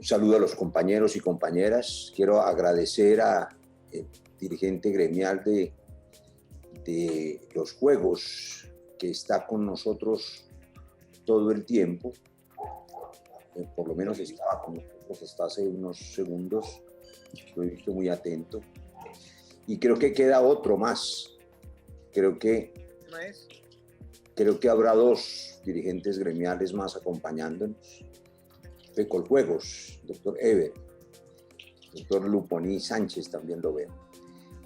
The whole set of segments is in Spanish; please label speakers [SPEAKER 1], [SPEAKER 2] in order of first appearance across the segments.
[SPEAKER 1] Un saludo a los compañeros y compañeras. Quiero agradecer al dirigente gremial de los Juegos que está con nosotros todo el tiempo. Por lo menos estaba con nosotros hasta hace unos segundos. Lo he visto muy atento. Y creo que queda otro más. Creo que habrá dos dirigentes gremiales más acompañándonos. De Coljuegos, doctor Eber, doctor Luponí Sánchez también lo veo.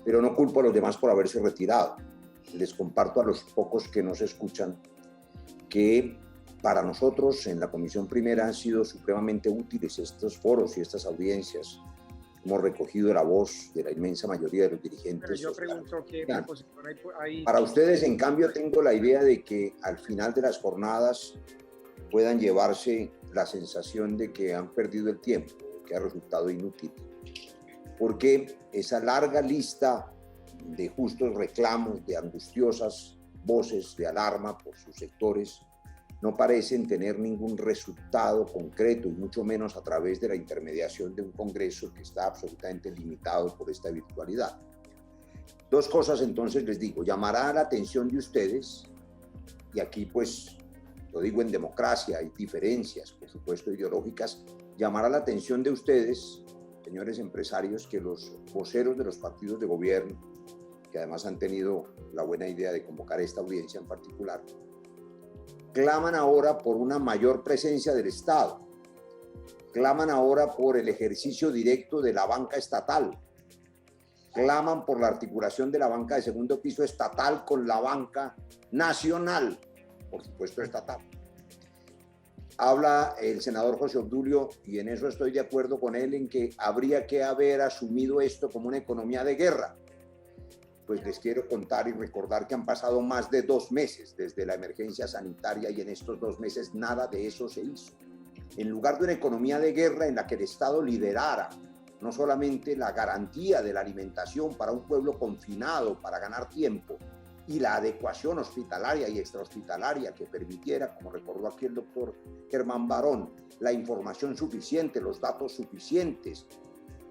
[SPEAKER 1] Pero no culpo a los demás por haberse retirado. Les comparto a los pocos que nos escuchan que para nosotros en la Comisión Primera han sido supremamente útiles estos foros y estas audiencias. Hemos recogido la voz de la inmensa mayoría de los dirigentes.
[SPEAKER 2] Pero yo pregunto qué posición hay.
[SPEAKER 1] Para ustedes, en cambio, tengo la idea de que al final de las jornadas puedan llevarse la sensación de que han perdido el tiempo, que ha resultado inútil. Porque esa larga lista de justos reclamos, de angustiosas voces de alarma por sus sectores, no parecen tener ningún resultado concreto, y mucho menos a través de la intermediación de un Congreso que está absolutamente limitado por esta virtualidad. Dos cosas entonces les digo: llamará la atención de ustedes, y aquí pues lo digo en democracia, hay diferencias, por supuesto, ideológicas, llamará la atención de ustedes, señores empresarios, que los voceros de los partidos de gobierno, que además han tenido la buena idea de convocar esta audiencia en particular, claman ahora por una mayor presencia del Estado, claman ahora por el ejercicio directo de la banca estatal, claman por la articulación de la banca de segundo piso estatal con la banca nacional, por supuesto estatal. Habla el senador José Obdulio, y en eso estoy de acuerdo con él, en que habría que haber asumido esto como una economía de guerra. Pues les quiero contar y recordar que han pasado más de 2 meses desde la emergencia sanitaria, y en estos 2 meses nada de eso se hizo. En lugar de una economía de guerra en la que el Estado liderara no solamente la garantía de la alimentación para un pueblo confinado para ganar tiempo, y la adecuación hospitalaria y extrahospitalaria que permitiera, como recordó aquí el doctor Germán Barón, la información suficiente, los datos suficientes,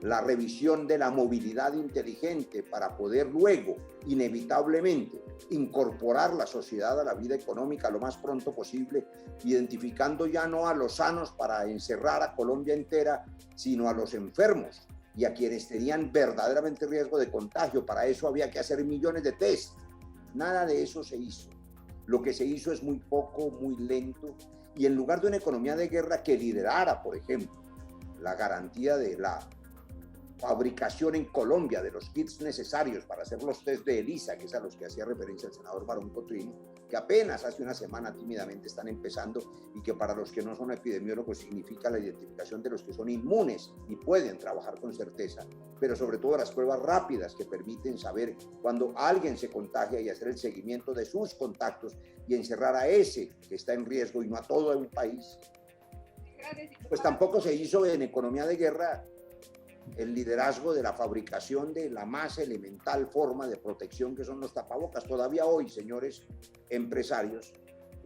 [SPEAKER 1] la revisión de la movilidad inteligente para poder luego, inevitablemente, incorporar la sociedad a la vida económica lo más pronto posible, identificando ya no a los sanos para encerrar a Colombia entera, sino a los enfermos y a quienes tenían verdaderamente riesgo de contagio. Para eso había que hacer millones de test. Nada de eso se hizo. Lo que se hizo es muy poco, muy lento, y en lugar de una economía de guerra que liderara, por ejemplo, la garantía de la fabricación en Colombia de los kits necesarios para hacer los test de ELISA, que es a los que hacía referencia el senador Barón Cotrino, que apenas hace una semana tímidamente están empezando, y que para los que no son epidemiólogos significa la identificación de los que son inmunes y pueden trabajar con certeza, pero sobre todo las pruebas rápidas que permiten saber cuando alguien se contagia y hacer el seguimiento de sus contactos y encerrar a ese que está en riesgo y no a todo un país. Pues tampoco se hizo en economía de guerra el liderazgo de la fabricación de la más elemental forma de protección que son los tapabocas. Todavía hoy, señores empresarios,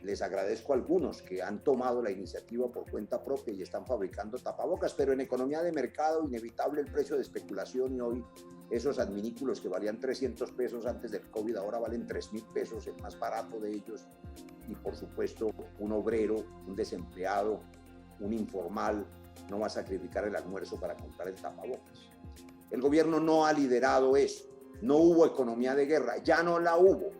[SPEAKER 1] les agradezco a algunos que han tomado la iniciativa por cuenta propia y están fabricando tapabocas, pero en economía de mercado, inevitable el precio de especulación, y hoy esos adminículos que valían 300 pesos antes del COVID ahora valen 3.000 pesos, el más barato de ellos, y por supuesto un obrero, un desempleado, un informal no va a sacrificar el almuerzo para comprar el tapabocas. El gobierno no ha liderado eso. No hubo economía de guerra, ya no la hubo.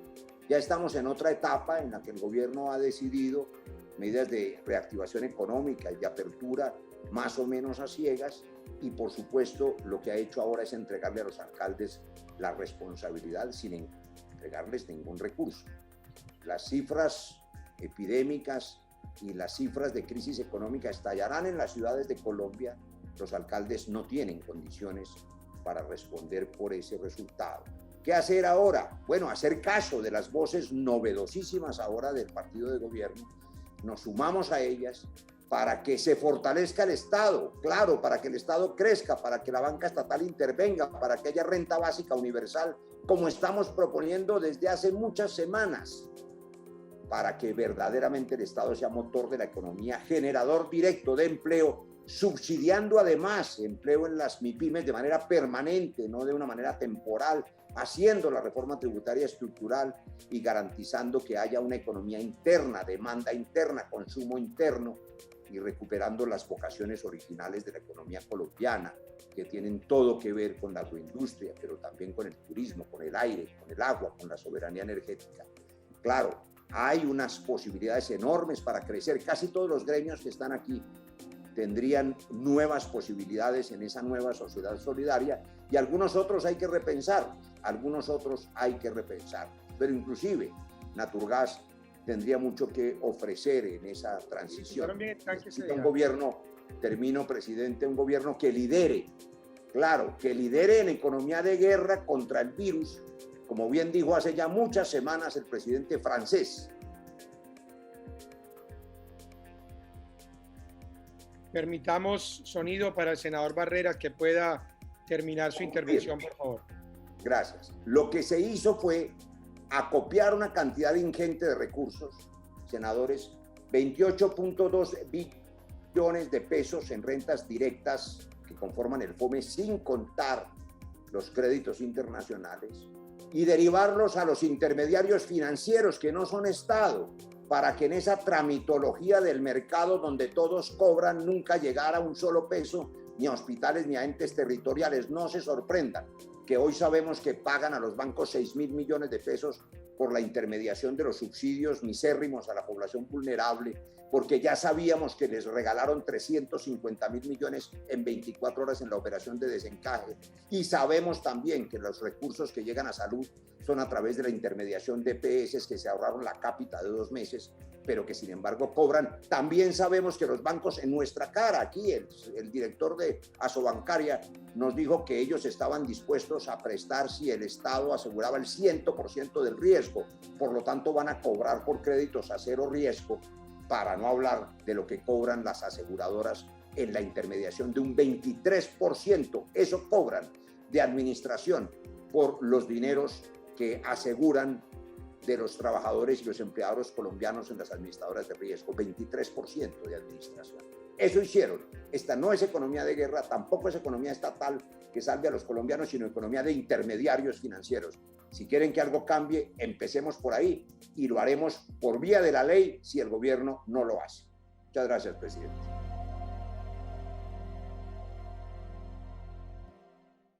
[SPEAKER 1] Ya estamos en otra etapa en la que el gobierno ha decidido medidas de reactivación económica y de apertura más o menos a ciegas, y por supuesto lo que ha hecho ahora es entregarle a los alcaldes la responsabilidad sin entregarles ningún recurso. Las cifras epidémicas y las cifras de crisis económica estallarán en las ciudades de Colombia. Los alcaldes no tienen condiciones para responder por ese resultado. ¿Qué hacer ahora? Bueno, hacer caso de las voces novedosísimas ahora del partido de gobierno. Nos sumamos a ellas para que se fortalezca el Estado, claro, para que el Estado crezca, para que la banca estatal intervenga, para que haya renta básica universal, como estamos proponiendo desde hace muchas semanas, para que verdaderamente el Estado sea motor de la economía, generador directo de empleo, subsidiando además empleo en las MIPYMES de manera permanente, no de una manera temporal, haciendo la reforma tributaria estructural y garantizando que haya una economía interna, demanda interna, consumo interno, y recuperando las vocaciones originales de la economía colombiana, que tienen todo que ver con la agroindustria, pero también con el turismo, con el aire, con el agua, con la soberanía energética. Claro, hay unas posibilidades enormes para crecer. Casi todos los gremios que están aquí tendrían nuevas posibilidades en esa nueva sociedad solidaria, y algunos otros hay que repensar, pero inclusive Naturgas tendría mucho que ofrecer en esa transición. Necesita un gobierno, termino, presidente, un gobierno que lidere, claro, que lidere en economía de guerra contra el virus, como bien dijo hace ya muchas semanas el presidente francés.
[SPEAKER 2] Permitamos sonido para el senador Barrera que pueda terminar su intervención, por favor.
[SPEAKER 1] Gracias. Lo que se hizo fue acopiar una cantidad ingente de recursos, senadores, 28.2 billones de pesos en rentas directas que conforman el FOME, sin contar los créditos internacionales, y derivarlos a los intermediarios financieros que no son Estado, para que en esa tramitología del mercado donde todos cobran nunca llegara un solo peso ni a hospitales ni a entes territoriales. No se sorprendan que hoy sabemos que pagan a los bancos 6.000 millones de pesos por la intermediación de los subsidios misérrimos a la población vulnerable, porque ya sabíamos que les regalaron 350.000 millones en 24 horas en la operación de desencaje, y sabemos también que los recursos que llegan a salud son a través de la intermediación de EPS que se ahorraron la cápita de 2 meses, pero que sin embargo cobran. También sabemos que los bancos en nuestra cara, aquí el director de Asobancaria nos dijo que ellos estaban dispuestos a prestar si el Estado aseguraba el 100% del riesgo, por lo tanto van a cobrar por créditos a cero riesgo, para no hablar de lo que cobran las aseguradoras en la intermediación de un 23%, eso cobran de administración por los dineros que aseguran de los trabajadores y los empleados colombianos en las administradoras de riesgo, 23% de administración. Eso hicieron. Esta no es economía de guerra, tampoco es economía estatal que salve a los colombianos, sino economía de intermediarios financieros. Si quieren que algo cambie, empecemos por ahí, y lo haremos por vía de la ley si el gobierno no lo hace. Muchas gracias, presidente.